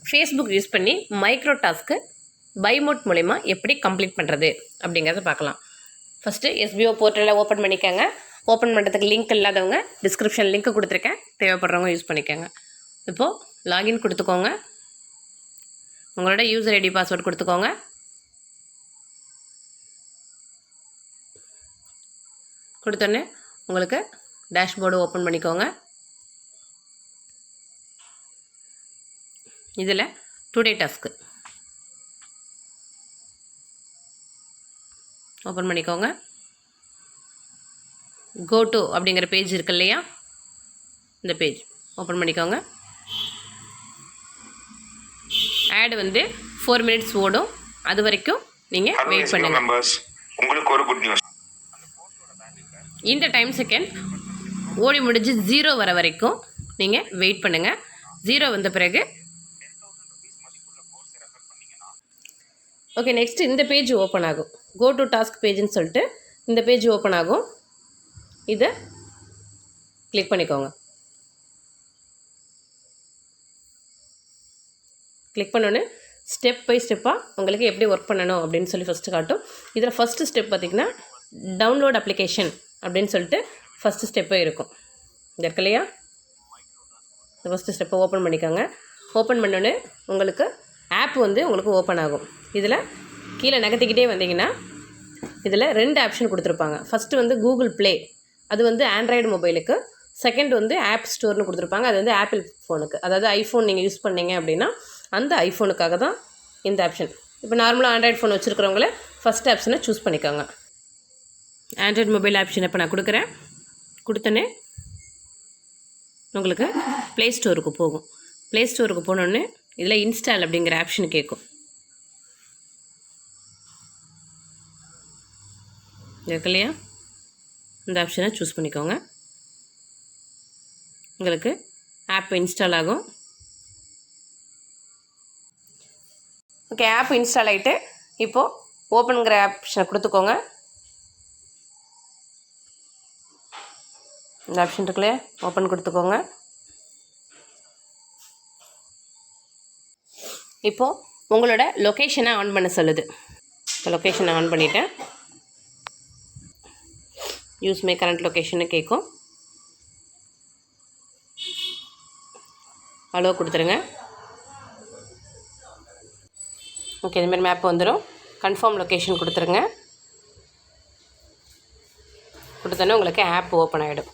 Facebook use பண்ணி micro task by mode மூலிமா எப்படி கம்ப்ளீட் பண்ணுறது அப்படிங்கிறத பார்க்கலாம். ஃபஸ்ட்டு எஸ்பிஓ போர்ட்டலில் ஓப்பன் பண்ணிக்கோங்க. ஓப்பன் பண்ணுறதுக்கு லிங்க் இல்லாதவங்க டிஸ்கிரிப்ஷன் லிங்க் கொடுத்துருக்கேன், தேவைப்படுறவங்க யூஸ் பண்ணிக்கோங்க. இப்போது லாகின் கொடுத்துக்கோங்க. உங்களோட யூசர் ஐடி பாஸ்வேர்டு கொடுத்துக்கோங்க. கொடுத்தோன்னே உங்களுக்கு டேஷ்போர்டு ஓப்பன் பண்ணிக்கோங்க. இதில் டுடே டாஸ்க்கு ஓப்பன் பண்ணிக்கோங்க. கோ டு அப்படிங்கிற பேஜ் இருக்கு இல்லையா, இந்த பேஜ் ஓப்பன் பண்ணிக்கோங்க. ஆட் வந்து 4 minutes ஓடும். அது வரைக்கும் நீங்கள் வெயிட் பண்ணுங்கள். உங்களுக்கு ஒரு குட் நியூஸ். இந்த டைம் செகண்ட் ஓடி முடிஞ்சு 0 வர வரைக்கும் நீங்கள் வெயிட் பண்ணுங்கள். 0 வந்த பிறகு ஓகே, நெக்ஸ்ட் இந்த பேஜ் ஓப்பன் ஆகும். கோ டு டாஸ்க் பேஜ்னு சொல்லிட்டு இந்த பேஜ் ஓப்பன் ஆகும். இதை கிளிக் பண்ணிக்கோங்க. கிளிக் பண்ணோன்னே ஸ்டெப் பை ஸ்டெப்பாக உங்களுக்கு எப்படி ஒர்க் பண்ணணும் அப்படின்னு சொல்லி ஃபஸ்ட்டு காட்டும். இதில் ஃபஸ்ட்டு ஸ்டெப் பார்த்திங்கன்னா டவுன்லோட் அப்ளிகேஷன் அப்படின்னு சொல்லிட்டு ஃபஸ்ட்டு ஸ்டெப்பே இருக்கும். இது இருக்கு இல்லையா, இந்த ஃபஸ்ட்டு ஸ்டெப்பை ஓப்பன் பண்ணிக்கோங்க. ஓப்பன் பண்ணோன்னே உங்களுக்கு ஆப் வந்து உங்களுக்கு ஓப்பன் ஆகும். இதில் கீழே நகர்த்திக்கிட்டே வந்தீங்கன்னா இதில் 2 ஆப்ஷன் கொடுத்துருப்பாங்க. ஃபஸ்ட்டு வந்து கூகுள் ப்ளே, அது வந்து ஆண்ட்ராய்டு மொபைலுக்கு. செகண்ட் வந்து ஆப் ஸ்டோர்னு கொடுத்துருப்பாங்க, அது வந்து ஆப்பிள் ஃபோனுக்கு. அதாவது ஐஃபோன் நீங்கள் யூஸ் பண்ணீங்க அப்படின்னா அந்த ஐஃபோனுக்காக தான் இந்த ஆப்ஷன். இப்போ நார்மலாக ஆண்ட்ராய்டு ஃபோன் வச்சுருக்கிறவங்கள ஃபஸ்ட் ஆப்ஷனை சூஸ் பண்ணிக்கோங்க. ஆண்ட்ராய்டு மொபைல் ஆப்ஷன் இப்போ நான் கொடுக்குறேன். கொடுத்தோன்னே உங்களுக்கு ப்ளே ஸ்டோருக்கு போகும். ப்ளே ஸ்டோருக்கு போனோடனே இதில் இன்ஸ்டால் அப்படிங்கிற ஆப்ஷன் கேட்கும். இருக்கு இல்லையா, இந்த ஆப்ஷனை சூஸ் பண்ணிக்கோங்க. உங்களுக்கு ஆப் இன்ஸ்டால் ஆகும். ஓகே, ஆப் இன்ஸ்டால் ஆகிட்டு இப்போது ஓப்பனுங்கிற ஆப்ஷனை கொடுத்துக்கோங்க. இந்த ஆப்ஷன் இருக்குல்லையே, ஓப்பன் கொடுத்துக்கோங்க. இப்போது உங்களோட லொக்கேஷனை ஆன் பண்ண சொல்லுது. இப்போ லொக்கேஷனை ஆன் பண்ணிவிட்டேன். யூஸ் மை கரண்ட் லொக்கேஷன்னு கேட்கும். அலோ கொடுத்துருங்க. ஓகே, இதுமாரி மேப் வந்துடும். கன்ஃபார்ம் லொக்கேஷன் கொடுத்துருங்க. கொடுத்தோன்னே உங்களுக்கு ஆப் ஓப்பன் ஆகிடும்.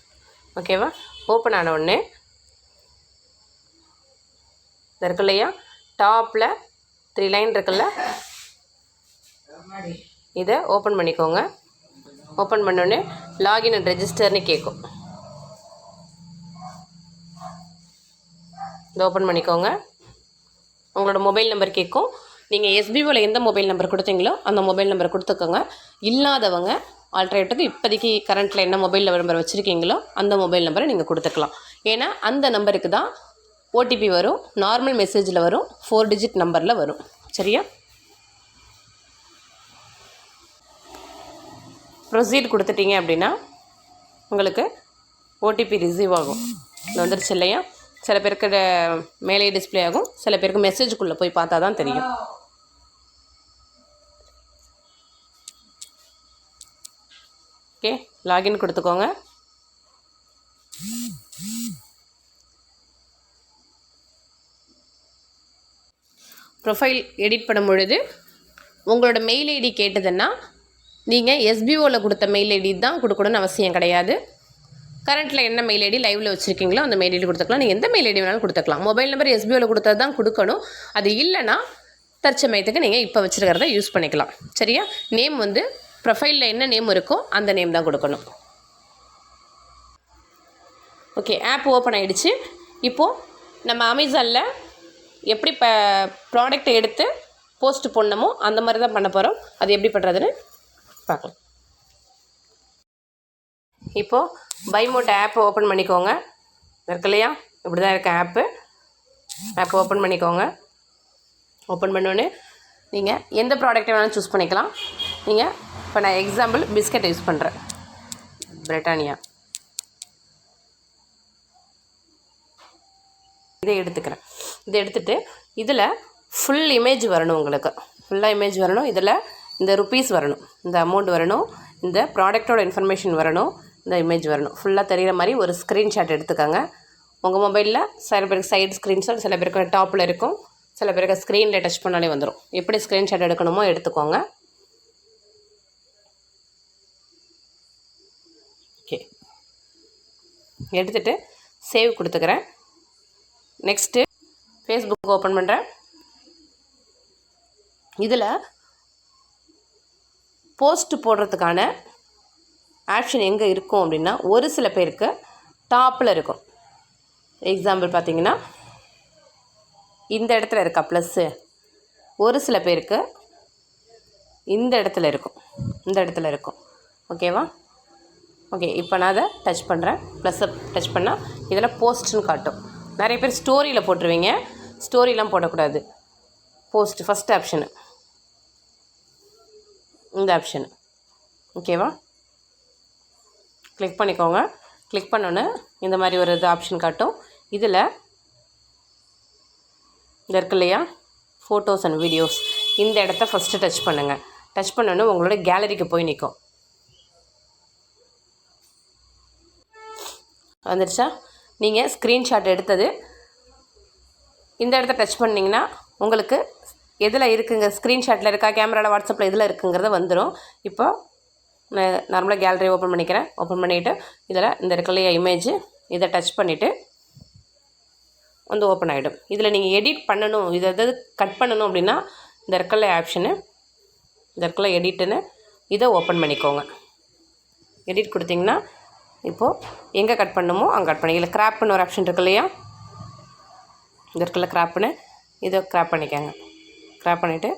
ஓகேவா, ஓப்பன் ஆன உடனே இது இருக்கு இல்லையா, டாப்பில் 3 லைன் இருக்குல்ல, இதை ஓப்பன் பண்ணிக்கோங்க. ஓப்பன் பண்ணோடனே லாகின் அண்ட் ரெஜிஸ்டர்னு கேட்கும். இதை ஓப்பன் பண்ணிக்கோங்க. உங்களோட மொபைல் நம்பர் கேட்கும். நீங்கள் எஸ்பிஓவில் எந்த மொபைல் நம்பர் கொடுத்தீங்களோ அந்த மொபைல் நம்பர் கொடுத்துக்கோங்க. இல்லாதவங்க ஆல்டர்னேட்டுக்கு இப்போதைக்கு கரண்ட்டில் என்ன மொபைல் நம்பர் வச்சுருக்கீங்களோ அந்த மொபைல் நம்பரை நீங்கள் கொடுத்துக்கலாம். ஏன்னா அந்த நம்பருக்கு தான் ஓடிபி வரும். நார்மல் மெசேஜில் வரும், 4 digit நம்பரில் வரும். சரியா, ப்ரொசீட் கொடுத்துட்டீங்க அப்படின்னா உங்களுக்கு ஓடிபி ரிசீவ் ஆகும். இது வந்துருச்சு இல்லையா, சில பேருக்கு மேலே டிஸ்பிளே ஆகும், சில பேருக்கு மெசேஜுக்குள்ளே போய் பார்த்தா தான் தெரியும். ஓகே, லாகின் கொடுத்துக்கோங்க. ப்ரொஃபைல் எடிட் பண்ணும் பொழுது உங்களோட மெயில் ஐடி கேட்டதுன்னா நீங்கள் எஸ்பிஓவில் கொடுத்த மெயில் ஐடி தான் கொடுக்கணும்னு அவசியம் கிடையாது. கரண்ட்டில் என்ன மெயில் ஐடி லைவில் வச்சுருக்கீங்களோ அந்த மெயில் ஐடி கொடுத்துக்கலாம். நீங்கள் எந்த மெயில் ஐடி வேணாலும் கொடுத்துக்கலாம். மொபைல் நம்பர் எஸ்பிஓவில் கொடுத்தது தான் கொடுக்கணும். அது இல்லைன்னா தற்சமயத்துக்கு நீங்கள் இப்போ வச்சுருக்கிறத யூஸ் பண்ணிக்கலாம். சரியா, நேம் வந்து ப்ரொஃபைலில் என்ன நேம் இருக்கோ அந்த நேம் தான் கொடுக்கணும். ஓகே, ஆப் ஓப்பன் ஆகிடுச்சு. இப்போது நம்ம அமேசானில் எப்படி ப்ராடக்ட்டை எடுத்து போஸ்ட் பண்ணணுமோ அந்த மாதிரி தான் பண்ண போகிறோம். அது எப்படி பண்ணுறதுன்னு பார்க்கலாம். இப்போது பை மோட் ஆப் ஓப்பன் பண்ணிக்கோங்க. இருக்கு இல்லையா, இப்படி தான் இருக்க ஆப் ஓப்பன் பண்ணிக்கோங்க. ஓப்பன் பண்ணோன்னே நீங்கள் எந்த ப்ராடக்ட்டை வேணாலும் சூஸ் பண்ணிக்கலாம். நீங்கள் இப்போ நான் எக்ஸாம்பிள் பிஸ்கட் யூஸ் பண்ணுறேன், பிரிட்டானியா. இதை எடுத்துக்கிறேன். இதை எடுத்துகிட்டு இதில் ஃபுல் இமேஜ் வரணும், உங்களுக்கு ஃபுல்லாக இமேஜ் வரணும். இதில் இந்த ருப்பீஸ் வரணும், இந்த அமௌண்ட் வரணும், இந்த ப்ராடக்டோட இன்ஃபர்மேஷன் வரணும், இந்த இமேஜ் வரணும். ஃபுல்லாக தெரிகிற மாதிரி ஒரு ஸ்க்ரீன்ஷாட் எடுத்துக்கோங்க. உங்கள் மொபைலில் சில பேருக்கு சைடு ஸ்க்ரீன்ஷாட், சில பேருக்கு டாப்பில் இருக்கும், சில பேருக்கு ஸ்க்ரீனில் டச் பண்ணாலே வந்துடும். எப்படி ஸ்க்ரீன்ஷாட் எடுக்கணுமோ எடுத்துக்கோங்க. ஓகே, எடுத்துகிட்டு சேவ் கொடுத்துக்கிறேன். நெக்ஸ்ட்டு ஃபேஸ்புக் ஓப்பன் பண்ணுறேன். இதில் போஸ்ட் போடுறதுக்கான ஆப்ஷன் எங்கே இருக்கும் அப்படின்னா, ஒரு சில பேருக்கு டாப்பில் இருக்கும். எக்ஸாம்பிள் பார்த்தீங்கன்னா இந்த இடத்துல இருக்கா ப்ளஸ்ஸு, ஒரு சில பேருக்கு இந்த இடத்துல இருக்கும், இந்த இடத்துல இருக்கும். ஓகேவா? ஓகே, இப்போ நான் அதை டச் பண்ணுறேன். ப்ளஸ்ஸை டச் பண்ணால் இதில் போஸ்ட்டுன்னு காட்டும். நிறைய பேர் ஸ்டோரியில் போட்டுருவீங்க, ஸ்டோரிலாம் போடக்கூடாது. போஸ்ட் ஃபஸ்ட் ஆப்ஷனு, இந்த ஆப்ஷனு. ஓகேவா? கிளிக் பண்ணிக்கோங்க. கிளிக் பண்ணோன்னே இந்த மாதிரி ஒரு இது ஆப்ஷன் காட்டும். இதில் இந்த இருக்கு இல்லையா, ஃபோட்டோஸ் அண்ட் வீடியோஸ், இந்த இடத்த ஃபஸ்ட்டு டச் பண்ணுங்கள். டச் பண்ணோன்னே உங்களோட கேலரிக்கு போய் நிற்கும். வந்துடுச்சா? நீங்கள் ஸ்க்ரீன்ஷாட் எடுத்தது இந்த இடத்த டச் பண்ணிங்கன்னா உங்களுக்கு எதில் இருக்குங்க, ஸ்க்ரீன்ஷாட்டில் இருக்கா, கேமராவில், வாட்ஸ்அப்பில் எதில் இருக்குங்கிறத வந்துடும். இப்போ நான் நார்மலாக கேலரி ஓப்பன் பண்ணிக்கிறேன். ஓப்பன் பண்ணிவிட்டு இதில் இந்த இருக்கலையா இமேஜ், இதை டச் பண்ணிவிட்டு வந்து ஓப்பன் ஆகிடும். இதில் நீங்கள் எடிட் பண்ணணும், இதை எதாவது கட் பண்ணணும் அப்படின்னா இந்த இருக்கல ஆப்ஷனு, இந்த இருக்கல எடிட்டுன்னு இதை ஓப்பன் பண்ணிக்கோங்க. எடிட் கொடுத்திங்கன்னா இப்போது எங்கே கட் பண்ணணுமோ அங்கே கட் பண்ணி, இல்லை கிராப்னு ஒரு ஆப்ஷன் இருக்கு இல்லையா, இந்த இருக்கல கிராப்னு, இதை கிராப் பண்ணிக்கோங்க. கிராப் பண்ணிவிட்டு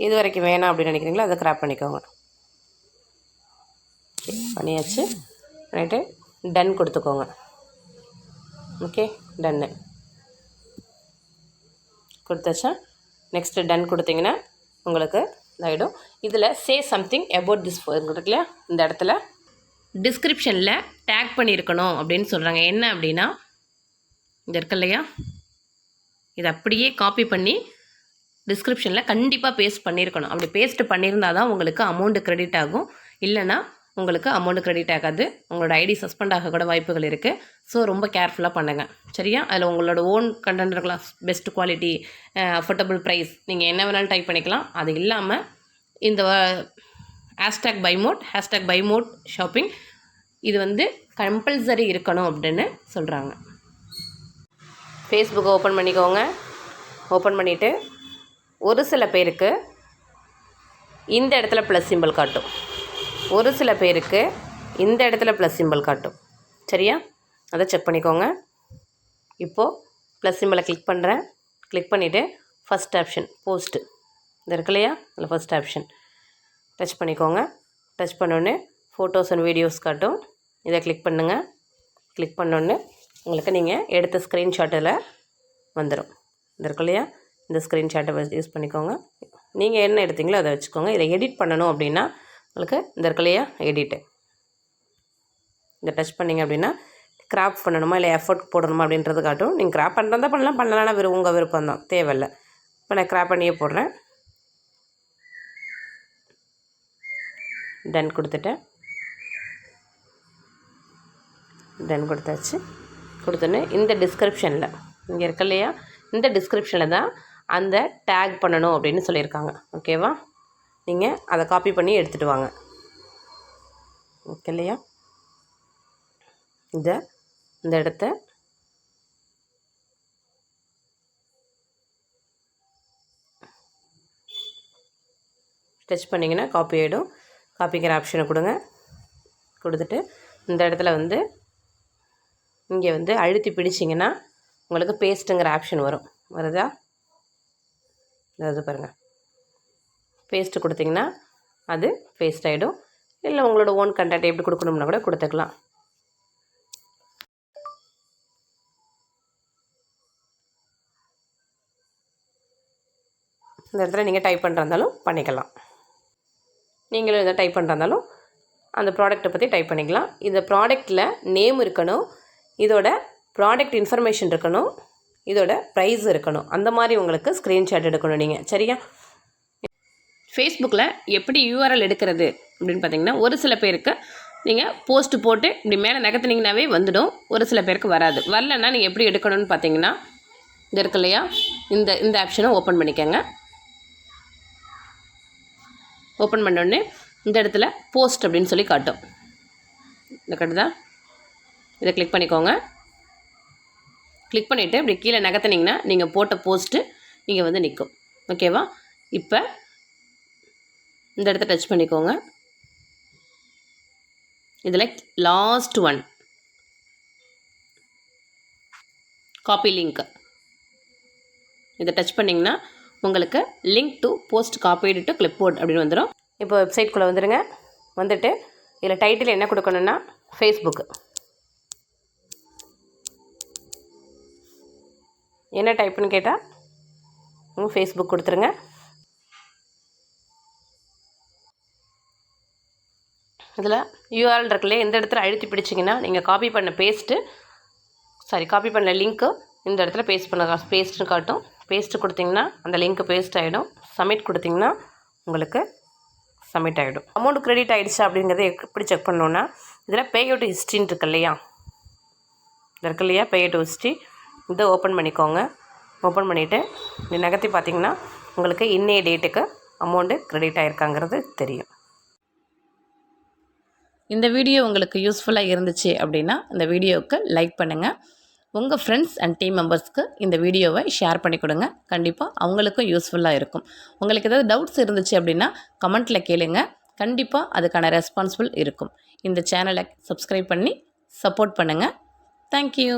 இது வரைக்கும் வேணாம் அப்படின்னு நினைக்கிறீங்களோ அதை கிராப் பண்ணிக்கோங்க. பண்ணியாச்சு. பண்ணிவிட்டு டன் கொடுத்துக்கோங்க. ஓகே, டன்னு கொடுத்தாச்சா? நெக்ஸ்ட்டு டன் கொடுத்தீங்கன்னா உங்களுக்கு இதாகிடும். இதில் சே சம்திங் அபவுட் திஸ் இருக்குல்ல, இந்த இடத்துல டிஸ்கிரிப்ஷனில் டேக் பண்ணியிருக்கணும் அப்படின்னு சொல்கிறாங்க. என்ன அப்படின்னா, இந்த இருக்கு இல்லையா, இதை அப்படியே காப்பி பண்ணி டிஸ்கிரிப்ஷனில் கண்டிப்பாக பேஸ்ட் பண்ணியிருக்கணும். அப்படி பேஸ்ட் பண்ணியிருந்தால் தான் உங்களுக்கு அமௌண்ட்டு க்ரெடிட் ஆகும். இல்லைனா உங்களுக்கு அமௌண்ட்டு க்ரெடிட் ஆகாது. உங்களோட ஐடி சஸ்பெண்ட் ஆக கூட வாய்ப்புகள் இருக்குது. ஸோ ரொம்ப கேர்ஃபுல்லாக பண்ணுங்கள், சரியா? அதில் உங்களோட ஓன் கண்டென்ட் இருக்கலாம், பெஸ்ட் குவாலிட்டி, அஃபோர்டபுள் ப்ரைஸ், நீங்கள் என்ன வேணாலும் டைப் பண்ணிக்கலாம். அது இல்லாமல் இந்த ஹேஷ்டேக் பை மோட் ஷாப்பிங் இது வந்து கம்பல்சரி இருக்கணும் அப்படின்னு சொல்கிறாங்க. ஃபேஸ்புக்கை ஓப்பன் பண்ணிக்கோங்க. ஓப்பன் பண்ணிவிட்டு ஒரு சில பேருக்கு இந்த இடத்துல ப்ளஸ் சிம்பிள் காட்டும், ஒரு சில பேருக்கு இந்த இடத்துல ப்ளஸ் சிம்பிள் காட்டும், சரியா? அதை செக் பண்ணிக்கோங்க. இப்போது ப்ளஸ் சிம்பிளை கிளிக் பண்ணுறேன். கிளிக் பண்ணிவிட்டு ஃபஸ்ட் ஆப்ஷன் போஸ்ட்டு, இது இருக்கு இல்லையா, அதில் ஃபஸ்ட் ஆப்ஷன் டச் பண்ணிக்கோங்க. டச் பண்ணோன்னே ஃபோட்டோஸ் அண்ட் வீடியோஸ் காட்டும். இதை கிளிக் பண்ணுங்கள். கிளிக் பண்ணோன்னே உங்களுக்கு நீங்கள் எடுத்த ஸ்க்ரீன்ஷாட்டில் வந்துடும். இது இருக்கு இல்லையா, இந்த ஸ்க்ரீன்ஷாட்டை யூஸ் பண்ணிக்கோங்க. நீங்கள் என்ன எடுத்தீங்களோ அதை வச்சுக்கோங்க. இதை எடிட் பண்ணணும் அப்படின்னா உங்களுக்கு இந்த இருக்கு இல்லையா எடிட்டு, இதை டச் பண்ணிங்க அப்படின்னா கிராப் பண்ணணுமா இல்லை எஃபர்ட் போடணுமா அப்படின்றது காட்டும். நீங்கள் கிராப் பண்ணுறதா பண்ணலாம், பண்ணலன்னா உங்கள் விருப்பம் தான், தேவையில்லை. இப்போ நான் கிராப் பண்ணியே போடுறேன். டன் கொடுத்துட்டேன். டன் கொடுத்தாச்சு. கொடுத்தோன்னே இந்த டிஸ்கிரிப்ஷனில் இங்கே இருக்கு இல்லையா, இந்த டிஸ்கிரிப்ஷனில் தான் அந்த டேக் பண்ணணும் அப்படின்னு சொல்லியிருக்காங்க. ஓகேவா? நீங்கள் அதை காப்பி பண்ணி எடுத்துகிட்டு வாங்க. ஓகே இல்லையா? இந்த இடத்த டச் பண்ணிங்கன்னா காப்பி ஆகிடும். காப்பிங்கிற ஆப்ஷனை கொடுங்க. கொடுத்துட்டு இந்த இடத்துல வந்து இங்கே வந்து அழுத்தி பிடிச்சிங்கன்னா உங்களுக்கு பேஸ்ட்டுங்கிற ஆப்ஷன் வரும். வருதா? அது பாருங்கள், பேஸ்ட்டு கொடுத்திங்கன்னா அது பேஸ்ட் ஆகிடும். இல்லை உங்களோட ஓன் கண்டென்ட் எப்படி கொடுக்கணும்னா கூட கொடுத்துக்கலாம். இந்த இடத்துல நீங்கள் டைப் பண்ணுறதாலும் பண்ணிக்கலாம். நீங்களும் இதை டைப் பண்ணுறதாலும் அந்த ப்ராடக்ட்டை பற்றி டைப் பண்ணிக்கலாம். இந்த ப்ராடக்ட்டில் நேம் இருக்கணும், இதோட ப்ராடக்ட் இன்ஃபர்மேஷன் இருக்கணும், இதோட ப்ரைஸ் இருக்கணும். அந்த மாதிரி உங்களுக்கு ஸ்க்ரீன்ஷாட் எடுக்கணும் நீங்கள். சரியா? ஃபேஸ்புக்கில் எப்படி யூஆர்எல் எடுக்கிறது அப்படின்னு பார்த்தீங்கன்னா, ஒரு சில பேருக்கு நீங்கள் போஸ்ட் போட்டு இப்படி மேலே நகர்த்துனீங்கன்னாவே வந்துடும். ஒரு சில பேருக்கு வராது. வரலன்னா நீங்கள் எப்படி எடுக்கணும்னு பார்த்தீங்கன்னா, இது இருக்கு இல்லையா, இந்த ஆப்ஷனை ஓப்பன் பண்ணிக்கோங்க. ஓப்பன் பண்ணோடனே இந்த இடத்துல போஸ்ட் அப்படின்னு சொல்லி காட்டும். இந்த கட்டுதா, இதை கிளிக் பண்ணிக்கோங்க. கிளிக் பண்ணிவிட்டு இப்படி கீழே நகர்த்துனீங்கன்னா நீங்கள் போட்ட போஸ்ட்டு இங்கே வந்து நிற்கும். ஓகேவா? இப்போ இந்த இடத்த டச் பண்ணிக்கோங்க. இதில் லாஸ்ட் ஒன் காப்பி லிங்க், இதை டச் பண்ணிங்கன்னா உங்களுக்கு லிங்க் டு போஸ்ட் காப்பீடு டு கிளிப்போர்ட் அப்படின்னு வந்துடும். இப்போ வெப்சைட்குள்ளே வந்துடுங்க. வந்துட்டு இதில் டைட்டில் என்ன கொடுக்கணுன்னா ஃபேஸ்புக்கு என்ன டைப்புன்னு கேட்டால் ஃபேஸ்புக் கொடுத்துருங்க. இதில் யூஆர்எல் இருக்குல்லையே, இந்த இடத்துல அழுத்தி பிடிச்சிங்கன்னா நீங்கள் காப்பி பண்ண லிங்க்கு இந்த இடத்துல பேஸ்ட்டுன்னு காட்டும். பேஸ்ட்டு கொடுத்திங்கன்னா அந்த லிங்க்கு பேஸ்ட் ஆகிடும். சப்மிட் கொடுத்திங்கன்னா உங்களுக்கு சப்மிட் ஆகிடும். அமௌண்ட் கிரெடிட் ஆகிடுச்சா அப்படிங்கிறத எப்படி செக் பண்ணணுன்னா, இதில் பே அவுட் ஹிஸ்ட்ரின்னு இருக்கு இல்லையா, பே அவுட் ஹிஸ்ட்ரி, இதை ஓப்பன் பண்ணிக்கோங்க. ஓப்பன் பண்ணிவிட்டு இந்த நகர்த்தி பார்த்திங்கன்னா உங்களுக்கு இன்னைய டேட்டுக்கு அமௌண்ட்டு கிரெடிட் ஆகிருக்காங்கிறது தெரியும். இந்த வீடியோ உங்களுக்கு யூஸ்ஃபுல்லாக இருந்துச்சு அப்படின்னா இந்த வீடியோவுக்கு லைக் பண்ணுங்கள். உங்கள் ஃப்ரெண்ட்ஸ் அண்ட் டீம் மெம்பர்ஸ்க்கு இந்த வீடியோவை ஷேர் பண்ணி கொடுங்க. கண்டிப்பாக அவங்களுக்கும் யூஸ்ஃபுல்லாக இருக்கும். உங்களுக்கு ஏதாவது டவுட்ஸ் இருந்துச்சு அப்படின்னா கமெண்ட்டில் கேளுங்க. கண்டிப்பாக அதுக்கான ரெஸ்பான்சிபிள் இருக்கும். இந்த சேனலை சப்ஸ்கிரைப் பண்ணி சப்போர்ட் பண்ணுங்கள். தேங்க்யூ.